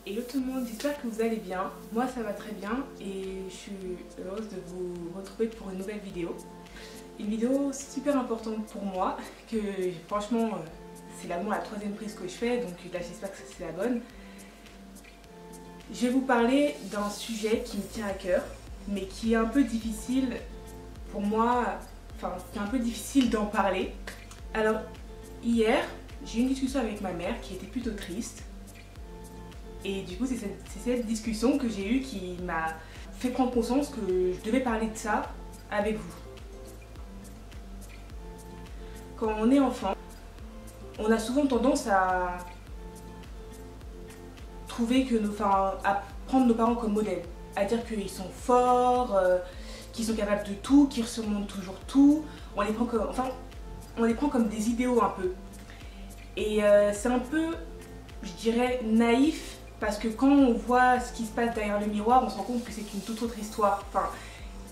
Hello tout le monde, j'espère que vous allez bien. Moi ça va très bien et je suis heureuse de vous retrouver pour une nouvelle vidéo. Une vidéo super importante pour moi, que franchement c'est la troisième prise que je fais, donc là j'espère que c'est la bonne. Je vais vous parler d'un sujet qui me tient à cœur, mais qui est un peu difficile pour moi, enfin c'est un peu difficile d'en parler. Alors hier, j'ai eu une discussion avec ma mère qui était plutôt triste. Et du coup, c'est cette discussion que j'ai eue qui m'a fait prendre conscience que je devais parler de ça avec vous. Quand on est enfant, on a souvent tendance à trouver que à prendre nos parents comme modèle, à dire qu'ils sont forts, qu'ils sont capables de tout, qu'ils surmontent toujours tout. On les prend comme des idéaux un peu. Et c'est un peu, je dirais, naïf. Parce que quand on voit ce qui se passe derrière le miroir, on se rend compte que c'est une toute autre histoire. Enfin,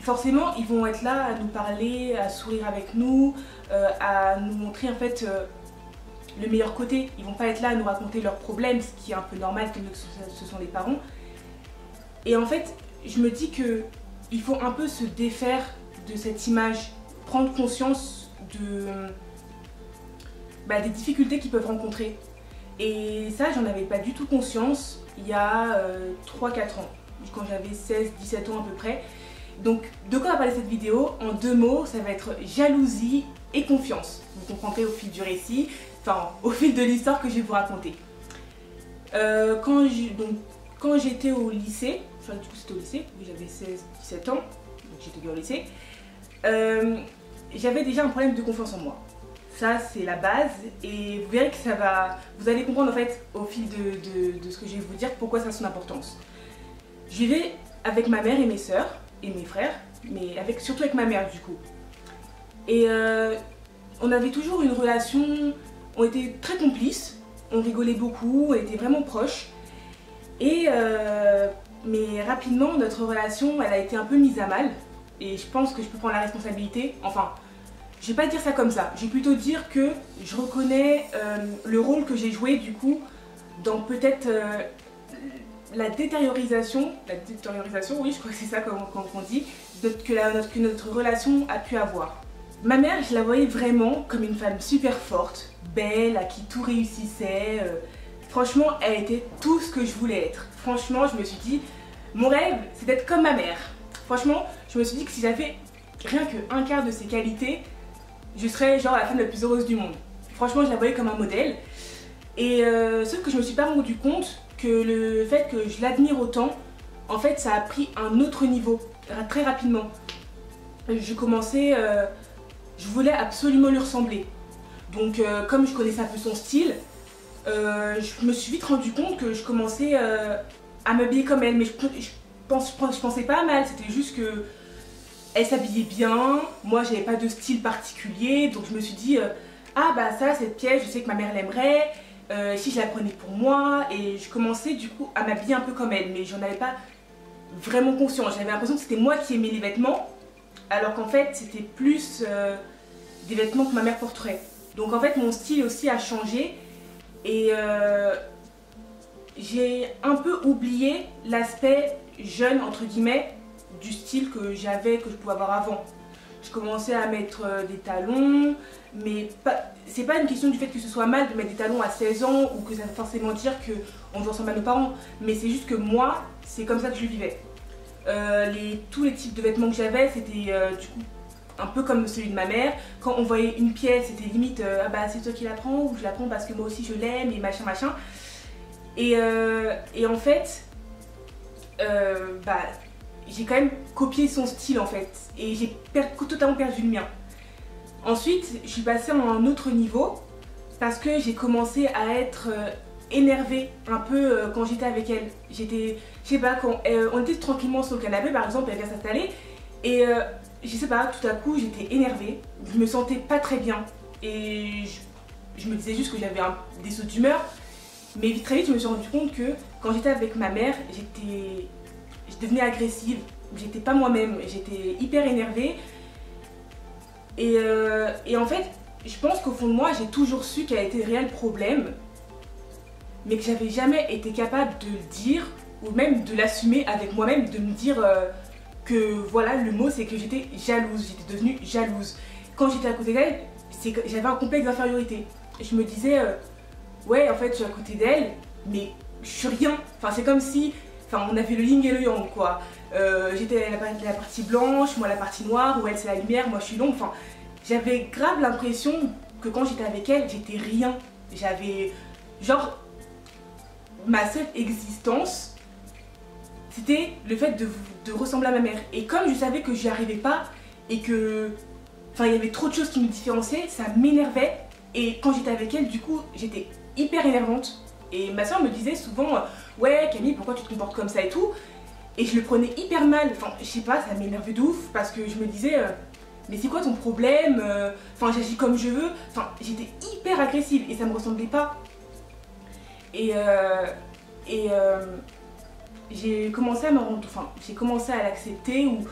forcément, ils vont être là à nous parler, à sourire avec nous, à nous montrer en fait le meilleur côté. Ils vont pas être là à nous raconter leurs problèmes, ce qui est un peu normal, comme ce sont les parents. Et en fait, je me dis que il faut un peu se défaire de cette image, prendre conscience des difficultés qu'ils peuvent rencontrer. Et ça, j'en avais pas du tout conscience il y a 3-4 ans, quand j'avais 16-17 ans à peu près. Donc, de quoi on va parler cette vidéo? En 2 mots, ça va être jalousie et confiance. Vous comprendrez au fil du récit, enfin au fil de l'histoire que je vais vous raconter. Quand j'étais au lycée, enfin du coup c'était au lycée, j'avais 16-17 ans, donc j'étais bien au lycée, j'avais déjà un problème de confiance en moi. Ça c'est la base et vous verrez que vous allez comprendre en fait au fil de ce que je vais vous dire pourquoi ça a son importance. Je vivais avec ma mère et mes soeurs et mes frères, mais surtout avec ma mère du coup. Et on avait toujours une relation, on était très complices, on rigolait beaucoup, on était vraiment proches. Mais rapidement notre relation elle a été un peu mise à mal et je pense que je peux prendre la responsabilité, enfin. Je vais pas dire ça comme ça, je vais plutôt dire que je reconnais le rôle que j'ai joué du coup dans peut-être la détériorisation, oui je crois que c'est ça qu'on dit, que notre relation a pu avoir. Ma mère, je la voyais vraiment comme une femme super forte, belle, à qui tout réussissait, franchement elle était tout ce que je voulais être. Franchement je me suis dit, mon rêve c'est d'être comme ma mère. Franchement je me suis dit que si j'avais rien qu'un quart de ses qualités, je serais genre la femme la plus heureuse du monde. Franchement, je la voyais comme un modèle. Et sauf que je me suis pas rendu compte que le fait que je l'admire autant, en fait, ça a pris un autre niveau, très rapidement. Je voulais absolument lui ressembler. Donc, comme je connaissais un peu son style, je me suis vite rendu compte que je commençais à m'habiller comme elle. Mais je pensais pas mal, c'était juste que elle s'habillait bien, moi j'avais pas de style particulier, donc je me suis dit ah bah ça cette pièce je sais que ma mère l'aimerait, si je la prenais pour moi, et je commençais du coup à m'habiller un peu comme elle, mais j'en avais pas vraiment conscience, j'avais l'impression que c'était moi qui aimais les vêtements, alors qu'en fait c'était plus des vêtements que ma mère porterait. Donc en fait mon style aussi a changé et j'ai un peu oublié l'aspect jeune entre guillemets du style que je pouvais avoir avant. Je commençais à mettre des talons, mais c'est pas une question du fait que ce soit mal de mettre des talons à 16 ans ou que ça veut forcément dire qu'on doit ressembler à nos parents, mais c'est juste que moi, c'est comme ça que je le vivais. Tous les types de vêtements que j'avais, c'était du coup un peu comme celui de ma mère. Quand on voyait une pièce, c'était limite ah bah c'est toi qui la prends ou je la prends parce que moi aussi je l'aime et machin machin. Et en fait, j'ai quand même copié son style en fait et j'ai totalement perdu le mien. Ensuite, je suis passée à un autre niveau parce que j'ai commencé à être énervée un peu quand j'étais avec elle. Je sais pas, quand on était tranquillement sur le canapé par exemple, elle vient s'installer et je sais pas, tout à coup j'étais énervée, je me sentais pas très bien et je me disais juste que j'avais des sauts d'humeur, mais très vite je me suis rendu compte que quand j'étais avec ma mère, je devenais agressive, j'étais pas moi-même, j'étais hyper énervée et en fait je pense qu'au fond de moi j'ai toujours su quel était le réel problème, mais que j'avais jamais été capable de le dire ou même de l'assumer avec moi-même, de me dire que voilà, le mot c'est que j'étais jalouse, j'étais devenue jalouse. Quand j'étais à côté d'elle, j'avais un complexe d'infériorité. Je me disais, ouais, en fait, je suis à côté d'elle, mais je suis rien. Enfin, c'est comme si, enfin, on avait le yin et le yang, quoi. J'étais la partie blanche, moi la partie noire, où elle c'est la lumière, moi je suis l'ombre. Enfin, j'avais grave l'impression que quand j'étais avec elle, j'étais rien. J'avais, genre, ma seule existence, c'était le fait de ressembler à ma mère. Et comme je savais que j'y arrivais pas, et que, enfin, il y avait trop de choses qui me différenciaient, ça m'énervait. Et quand j'étais avec elle, du coup, j'étais hyper énervante. Et ma soeur me disait souvent, ouais Camille, pourquoi tu te comportes comme ça et tout. Et je le prenais hyper mal, enfin je sais pas, ça m'énervait de ouf parce que je me disais, mais c'est quoi ton problème, enfin j'agis comme je veux, enfin j'étais hyper agressive et ça me ressemblait pas. Et, j'ai commencé à me rendre, enfin j'ai commencé à l'accepter ou...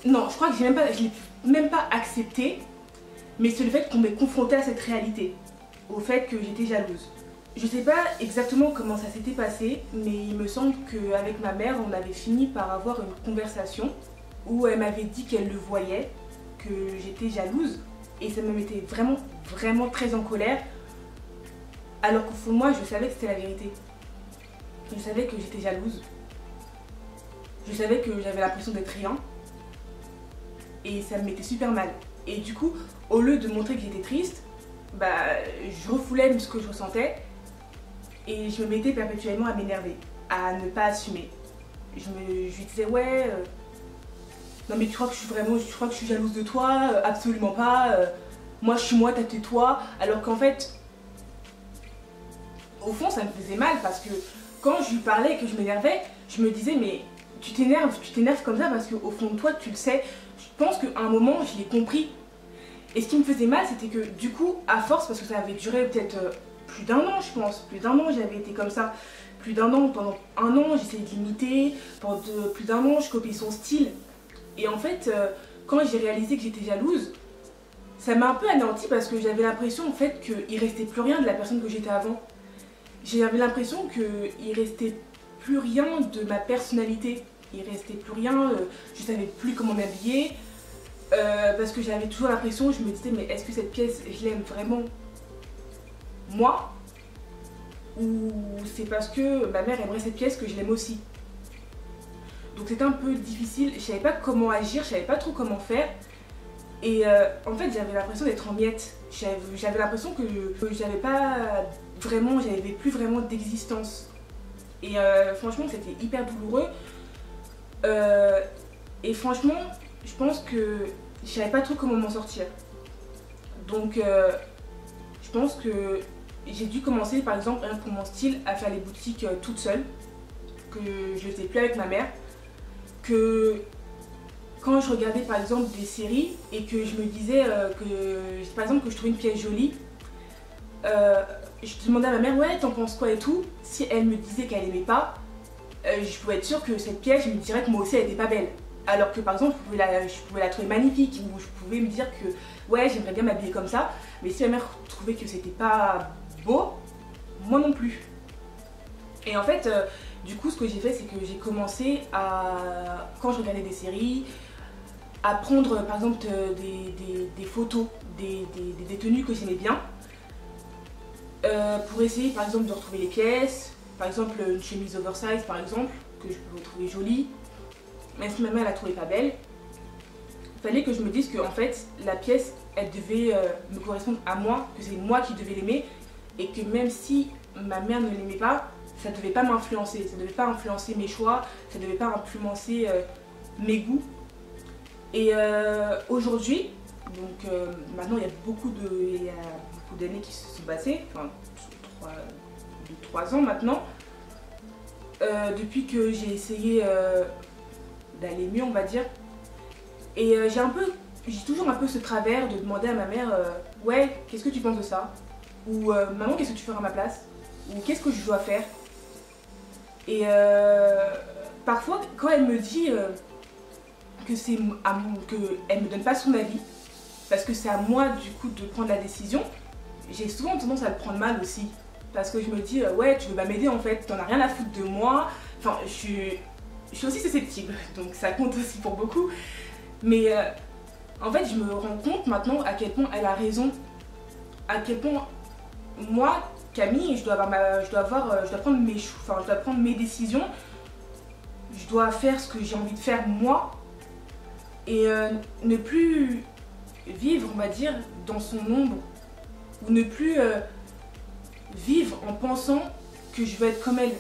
Non, je crois que je l'ai même pas accepté, mais c'est le fait qu'on m'ait confrontée à cette réalité, au fait que j'étais jalouse. Je sais pas exactement comment ça s'était passé, mais il me semble qu'avec ma mère, on avait fini par avoir une conversation où elle m'avait dit qu'elle le voyait, que j'étais jalouse, et ça me mettait vraiment, vraiment très en colère, alors qu'au fond de moi, je savais que c'était la vérité. Je savais que j'étais jalouse, je savais que j'avais l'impression d'être rien, et ça me mettait super mal. Et du coup, au lieu de montrer que j'étais triste, bah, je refoulais ce que je ressentais, et je me mettais perpétuellement à m'énerver, à ne pas assumer. Je lui disais, ouais, non mais tu crois que je suis jalouse de toi, absolument pas, moi je suis moi, tais-toi. Alors qu'en fait, au fond ça me faisait mal parce que quand je lui parlais et que je m'énervais, je me disais, mais tu t'énerves comme ça parce qu'au fond de toi tu le sais. Je pense qu'à un moment je l'ai compris. Et ce qui me faisait mal, c'était que du coup, à force, parce que ça avait duré peut-être plus d'un an, je pense, plus d'un an, j'avais été comme ça, plus d'un an, pendant un an, j'essayais de l'imiter, pendant plus d'un an, je copiais son style. Et en fait, quand j'ai réalisé que j'étais jalouse, ça m'a un peu anéanti parce que j'avais l'impression en fait qu'il restait plus rien de la personne que j'étais avant. J'avais l'impression qu'il restait plus rien de ma personnalité, il restait plus rien, je savais plus comment m'habiller. Parce que j'avais toujours l'impression, je me disais, mais est-ce que cette pièce, je l'aime vraiment moi, ou c'est parce que ma mère aimerait cette pièce que je l'aime aussi. Donc c'était un peu difficile, je savais pas comment agir, je savais pas trop comment faire. Et en fait j'avais l'impression d'être en miettes. J'avais l'impression que j'avais pas vraiment, j'avais plus vraiment d'existence. Et franchement c'était hyper douloureux. Et franchement, je pense que je savais pas trop comment m'en sortir. Donc je pense que j'ai dû commencer par exemple pour mon style à faire les boutiques toute seule, que je le faisais plus avec ma mère, que quand je regardais par exemple des séries et que je me disais que par exemple que je trouvais une pièce jolie, je demandais à ma mère, ouais t'en penses quoi et tout. Si elle me disait qu'elle aimait pas, je pouvais être sûre que cette pièce, je me dirais que moi aussi elle était pas belle. Alors que par exemple je pouvais la trouver magnifique, ou je pouvais me dire que ouais j'aimerais bien m'habiller comme ça, mais si ma mère trouvait que c'était pas beau, moi non plus. Et en fait du coup ce que j'ai fait, c'est que j'ai commencé à, quand je regardais des séries, à prendre par exemple des photos des tenues que j'aimais bien, pour essayer par exemple de retrouver les pièces. Par exemple une chemise oversize par exemple, que je pouvais trouver jolie, même si ma mère la trouvait pas belle, il fallait que je me dise que en fait la pièce elle devait me correspondre à moi, que c'est moi qui devais l'aimer, et que même si ma mère ne l'aimait pas, ça devait pas m'influencer, ça devait pas influencer mes choix, ça devait pas influencer mes goûts. Et aujourd'hui, donc maintenant il y a beaucoup d'années qui se sont passées, enfin 3 ans maintenant, depuis que j'ai essayé d'aller mieux on va dire. Et j'ai toujours un peu ce travers de demander à ma mère ouais qu'est-ce que tu penses de ça, ou maman qu'est-ce que tu feras à ma place, ou qu'est-ce que je dois faire. Et parfois quand elle me dit qu'elle me donne pas son avis, parce que c'est à moi du coup de prendre la décision, j'ai souvent tendance à le prendre mal aussi. parce que je me dis ouais, tu veux pas m'aider en fait, t'en as rien à foutre de moi. Enfin, je suis aussi susceptible, donc ça compte aussi pour beaucoup. Mais en fait, je me rends compte maintenant à quel point elle a raison, à quel point moi, Camille, je dois prendre mes décisions, je dois faire ce que j'ai envie de faire moi et ne plus vivre, on va dire, dans son ombre, ou ne plus vivre en pensant que je veux être comme elle.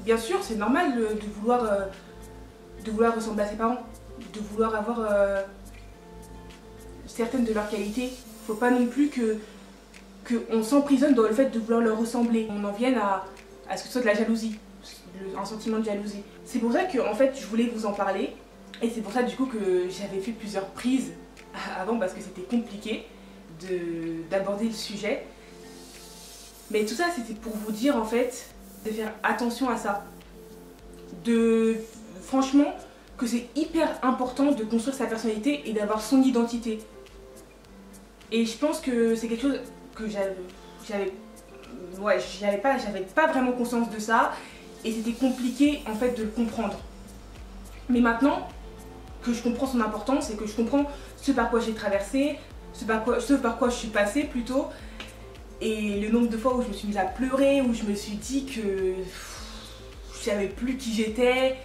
Bien sûr, c'est normal de vouloir ressembler à ses parents, de vouloir avoir certaines de leurs qualités. Faut pas non plus qu'on s'emprisonne dans le fait de vouloir leur ressembler. On en vienne à ce que ce soit de la jalousie, un sentiment de jalousie. C'est pour ça que en fait, je voulais vous en parler. Et c'est pour ça du coup que j'avais fait plusieurs prises avant parce que c'était compliqué d'aborder le sujet. Mais tout ça, c'était pour vous dire en fait de faire attention à ça. Franchement, que c'est hyper important de construire sa personnalité et d'avoir son identité. Et je pense que c'est quelque chose que j'avais pas vraiment conscience de ça et c'était compliqué en fait de le comprendre. Mais maintenant que je comprends son importance et que je comprends ce par quoi j'ai traversé, ce par quoi je suis passée plutôt, et le nombre de fois où je me suis mise à pleurer, où je me suis dit que je savais plus qui j'étais.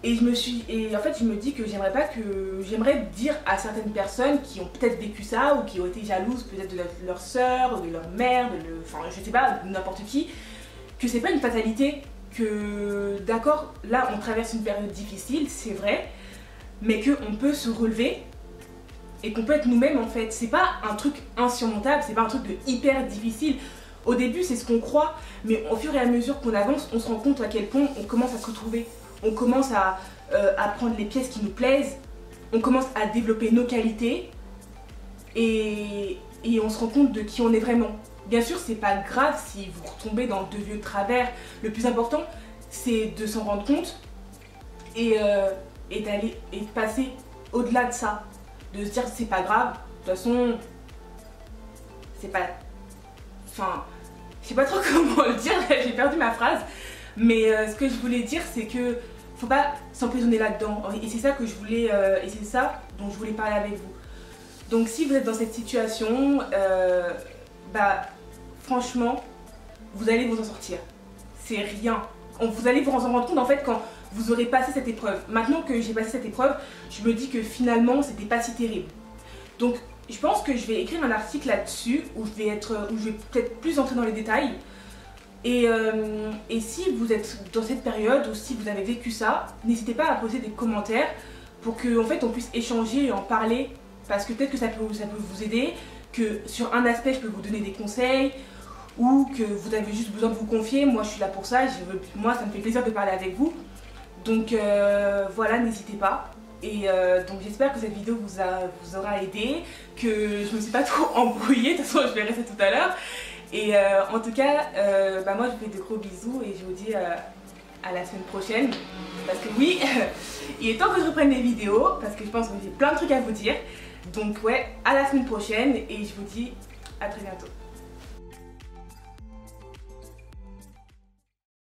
Et en fait je me dis que j'aimerais dire à certaines personnes qui ont peut-être vécu ça ou qui ont été jalouses peut-être de leur sœur, de leur mère, enfin je sais pas, de n'importe qui, que c'est pas une fatalité, que d'accord, là on traverse une période difficile, c'est vrai, mais qu'on peut se relever et qu'on peut être nous-mêmes en fait. C'est pas un truc insurmontable, c'est pas un truc de hyper difficile. Au début c'est ce qu'on croit, mais au fur et à mesure qu'on avance, on se rend compte à quel point on commence à se retrouver. On commence à prendre les pièces qui nous plaisent, on commence à développer nos qualités et on se rend compte de qui on est vraiment. Bien sûr, c'est pas grave si vous retombez dans de vieux travers. Le plus important, c'est de s'en rendre compte et de passer au-delà de ça. De se dire c'est pas grave, de toute façon, c'est pas. Enfin, je sais pas trop comment le dire, j'ai perdu ma phrase. Mais ce que je voulais dire, c'est que faut pas s'emprisonner là-dedans. Et c'est ça que je voulais, et c'est ça dont je voulais parler avec vous. Donc si vous êtes dans cette situation, franchement, vous allez vous en sortir. C'est rien. Vous allez vous en rendre compte en fait quand vous aurez passé cette épreuve. Maintenant que j'ai passé cette épreuve, je me dis que finalement, c'était pas si terrible. Donc je pense que je vais écrire un article là-dessus où je vais peut-être plus entrer dans les détails. Et si vous êtes dans cette période ou si vous avez vécu ça, n'hésitez pas à poser des commentaires pour qu'en fait on puisse échanger et en parler, parce que peut-être que ça peut vous aider, que sur un aspect je peux vous donner des conseils ou que vous avez juste besoin de vous confier. Moi je suis là pour ça, moi ça me fait plaisir de parler avec vous. Donc voilà, n'hésitez pas. Et donc j'espère que cette vidéo vous aura aidé, que je me suis pas trop embrouillée, de toute façon je verrai ça tout à l'heure. Et en tout cas, moi je vous fais de gros bisous et je vous dis à la semaine prochaine. Parce que oui, il est temps que je reprenne les vidéos, parce que je pense que j'ai plein de trucs à vous dire. Donc ouais, à la semaine prochaine et je vous dis à très bientôt.